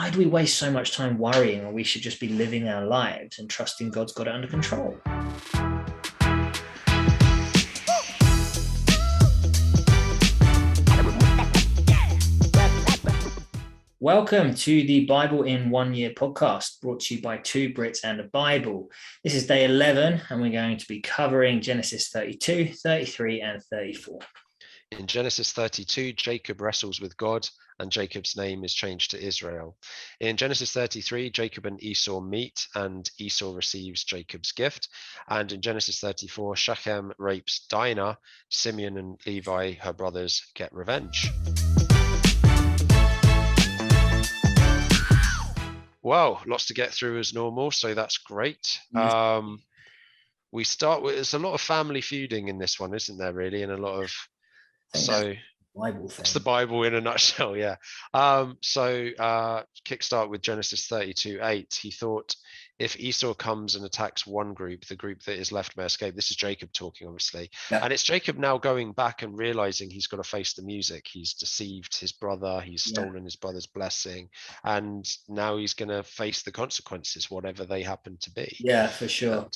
why do we waste so much time worrying when we should just be living our lives and trusting God's got it under control? Welcome to the Bible in 1 Year podcast, brought to you by two Brits and aBible. This is day 11, and we're going to be covering Genesis 32, 33, and 34. In Genesis 32, Jacob wrestles with God, and Jacob's name is changed to Israel. In Genesis 33, Jacob and Esau meet, and Esau receives Jacob's gift. And in Genesis 34, Shechem rapes Dinah. Simeon and Levi, her brothers, get revenge. Well, lots to get through as normal, so that's great. We start with, there's a lot of family feuding in this one, isn't there, really? And a lot of, so it's the Bible in a nutshell, yeah. Kickstart with Genesis 32:8. He thought, if Esau comes and attacks one group, the group that is left may escape. This is Jacob talking, obviously. Yeah. And it's Jacob now going back and realizing he's got to face the music. He's deceived his brother. He's stolen his brother's blessing. And now he's going to face the consequences, whatever they happen to be. Yeah, for sure.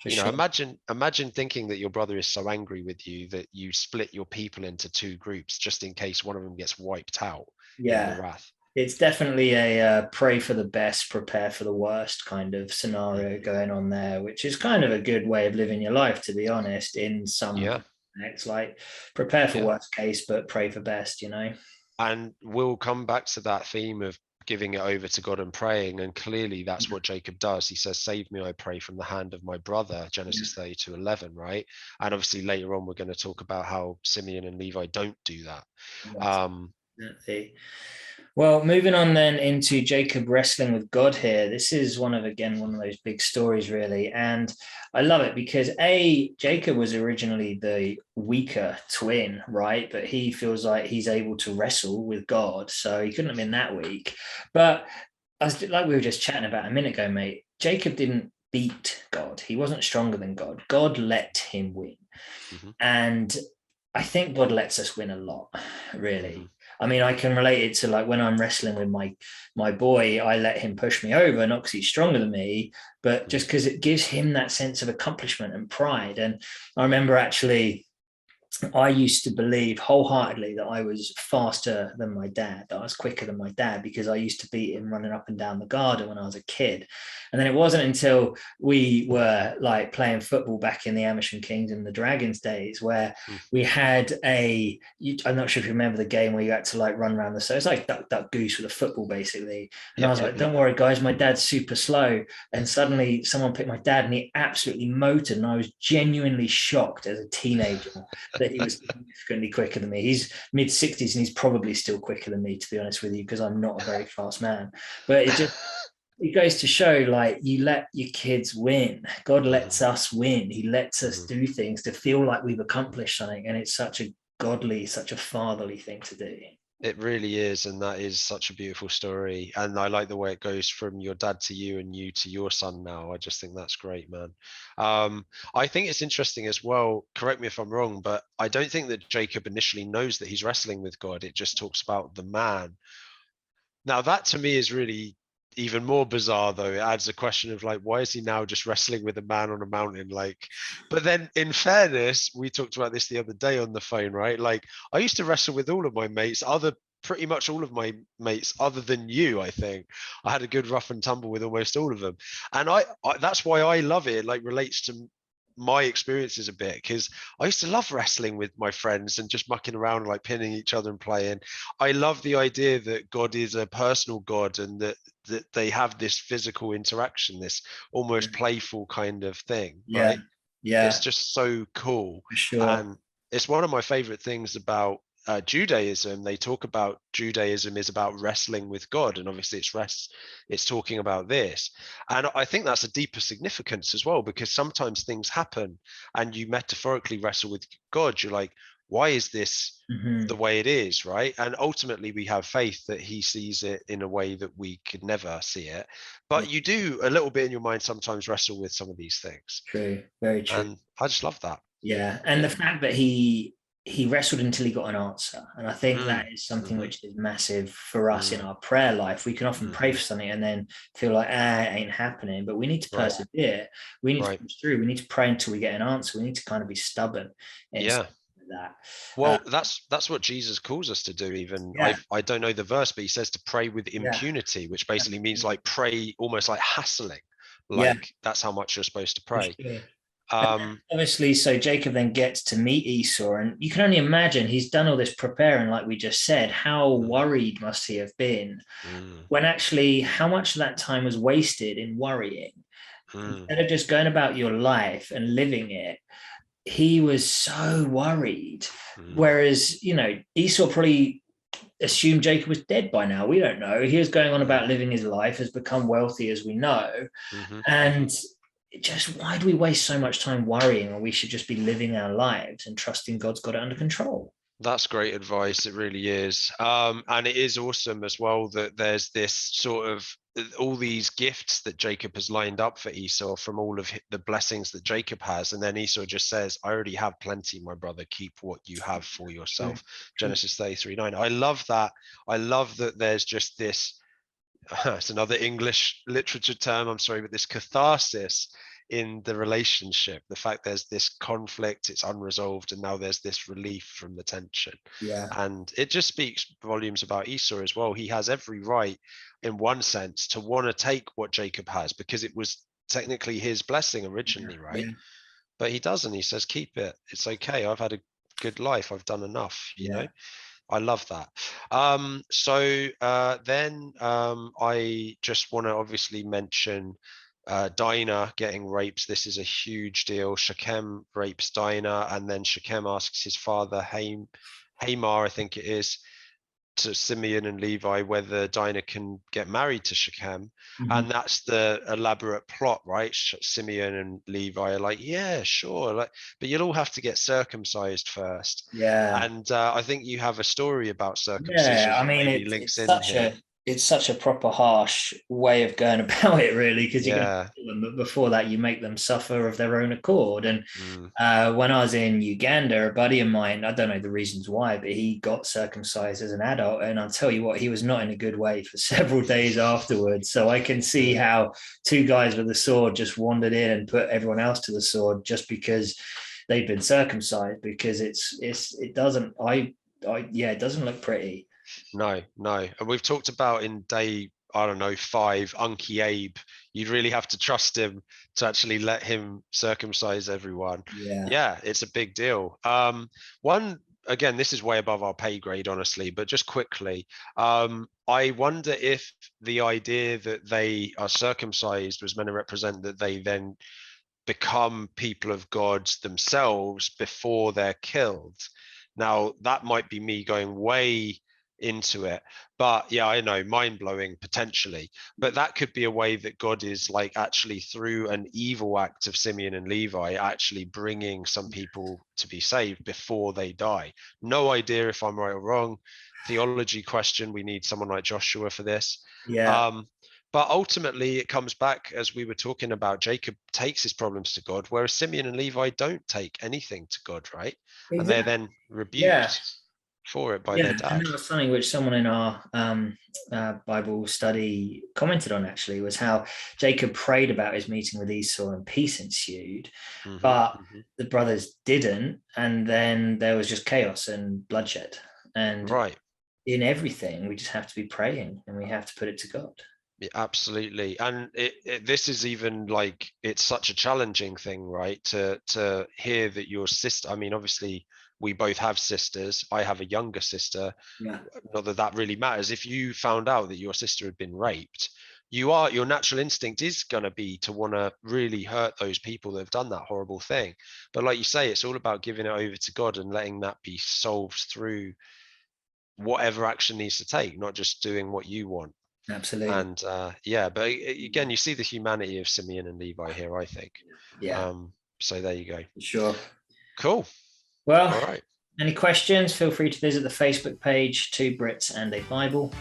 And, imagine thinking that your brother is so angry with you that you split your people into two groups just in case one of them gets wiped out in the wrath. It's definitely a pray for the best, prepare for the worst kind of scenario going on there, which is kind of a good way of living your life, to be honest, in some aspects, like prepare for worst case, but pray for best, you know. And we'll come back to that theme of giving it over to God and praying, and clearly that's what Jacob does. He says, save me, I pray, from the hand of my brother, Genesis 32:11, right? And obviously later on we're going to talk about how Simeon and Levi don't do that. Well, moving on then into Jacob wrestling with God here. This is one of those big stories, really. And I love it because Jacob was originally the weaker twin, right? But he feels like he's able to wrestle with God. So he couldn't have been that weak. But like we were just chatting about a minute ago, mate, Jacob didn't beat God. He wasn't stronger than God. God let him win. Mm-hmm. And I think God lets us win a lot, really. Mm-hmm. I mean, I can relate it to like when I'm wrestling with my boy, I let him push me over, not because he's stronger than me, but just because it gives him that sense of accomplishment and pride. And I remember actually, I used to believe wholeheartedly that I was faster than my dad, that I was quicker than my dad, because I used to beat him running up and down the garden when I was a kid. And then it wasn't until we were like playing football back in the Amish and Kingdom, the Dragons days, where we had I'm not sure if you remember the game where you had to like run around so it's like duck goose with a football basically. And I was like, don't worry guys, my dad's super slow. And suddenly someone picked my dad and he absolutely motored, and I was genuinely shocked as a teenager that he was significantly quicker than me. He's mid-60s and he's probably still quicker than me, to be honest with you, because I'm not a very fast man. But it goes to show, like, you let your kids win. God lets us win. He lets us do things to feel like we've accomplished something, and it's such a godly, such a fatherly thing to do. It really is, and that is such a beautiful story. And I like the way it goes from your dad to you and you to your son now. I just think that's great, man. I think it's interesting as well, correct me if I'm wrong, but I don't think that Jacob initially knows that he's wrestling with God. It just talks about the man. Now that to me is really even more bizarre, though. It adds a question of like, why is he now just wrestling with a man on a mountain? Like, but then in fairness, we talked about this the other day on the phone, right? Like, I used to wrestle with all of my mates, pretty much all of my mates other than you. I think I had a good rough and tumble with almost all of them, and I that's why I love it. It like relates to my experiences a bit, because I used to love wrestling with my friends and just mucking around and like pinning each other and playing. I love the idea that God is a personal God, and that they have this physical interaction, this almost playful kind of thing, right? It's just so cool. For sure. And it's one of my favorite things about Judaism. They talk about Judaism is about wrestling with God, and obviously it's talking about this. And I think that's a deeper significance as well, because sometimes things happen and you metaphorically wrestle with God. You're like, why is this the way it is, right? And ultimately we have faith that he sees it in a way that we could never see it. But you do a little bit in your mind sometimes wrestle with some of these things. True, very true. And I just love that. Yeah, and the fact that he he wrestled until he got an answer. And I think that is something which is massive for us in our prayer life. We can often pray for something and then feel like, it ain't happening, but we need to persevere. We need to push through. We need to pray until we get an answer. We need to kind of be stubborn. That. Well, that's what Jesus calls us to do. Even I don't know the verse, but he says to pray with impunity, which basically means like pray almost like hassling. Like that's how much you're supposed to pray. Obviously, so Jacob then gets to meet Esau, and you can only imagine he's done all this preparing, like we just said. How worried must he have been when actually how much of that time was wasted in worrying instead of just going about your life and living it. He was so worried. Whereas, Esau probably assumed Jacob was dead by now. We don't know. He was going on about living his life, has become wealthy, as we know. And just why do we waste so much time worrying when we should just be living our lives and trusting God's got it under control? That's great advice. It really is. And it is awesome as well that there's this sort of all these gifts that Jacob has lined up for Esau from all of the blessings that Jacob has. And then Esau just says, I already have plenty, my brother, keep what you have for yourself. Genesis 33:9. I love that. I love that there's just this, it's another English literature term, I'm sorry, but this catharsis in the relationship, the fact there's this conflict, it's unresolved, and now there's this relief from the tension. And it just speaks volumes about Esau as well. He has every right in one sense to want to take what Jacob has, because it was technically his blessing originally, right? But he doesn't. He says, keep it, it's okay, I've had a good life, I've done enough, you know. I love that. Then I just want to obviously mention Dinah getting raped. This is a huge deal. Shechem rapes Dinah, and then Shechem asks his father Hamor, I think it is, to Simeon and Levi whether Dinah can get married to Shechem. And that's the elaborate plot, right? Simeon and Levi are like, yeah, sure, but you'll all have to get circumcised first. And I think you have a story about circumcision. I mean, it's such a proper harsh way of going about it, really, because but before that you make them suffer of their own accord. And when I was in Uganda, a buddy of mine, I don't know the reasons why, but he got circumcised as an adult, and I'll tell you what, he was not in a good way for several days afterwards. So I can see how two guys with a sword just wandered in and put everyone else to the sword just because they've been circumcised, because it doesn't look pretty. No. And we've talked about in day, I don't know, 5, Uncle Abe. You'd really have to trust him to actually let him circumcise everyone. Yeah, it's a big deal. One, again, this is way above our pay grade, honestly, but just quickly, I wonder if the idea that they are circumcised was meant to represent that they then become people of God themselves before they're killed. Now, that might be me going way into it, but yeah, I know, mind-blowing potentially, but that could be a way that God is like actually through an evil act of Simeon and Levi actually bringing some people to be saved before they die. No idea if I'm right or wrong. Theology question, we need someone like Joshua for this. But ultimately it comes back, as we were talking about, Jacob takes his problems to God, whereas Simeon and Levi don't take anything to God, right? And they're then rebuked for it by their dad. And that was something which someone in our Bible study commented on, actually, was how Jacob prayed about his meeting with Esau and peace ensued, but the brothers didn't, and then there was just chaos and bloodshed. And in everything we just have to be praying, and we have to put it to God. Yeah, absolutely. And this is even like, it's such a challenging thing, right, to hear that your sister, I mean, obviously we both have sisters. I have a younger sister. Not that that really matters. If you found out that your sister had been raped, your natural instinct is going to be to want to really hurt those people that have done that horrible thing. But like you say, it's all about giving it over to God and letting that be solved through whatever action needs to take, not just doing what you want. Absolutely. And but again, you see the humanity of Simeon and Levi here, I think. So there you go. Sure. Cool. Well, all right. Any questions, feel free to visit the Facebook page, 2 Brits and a Bible.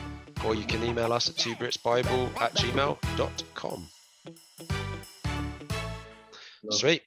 Or you can email us at 2britsbible@gmail.com. Sweet.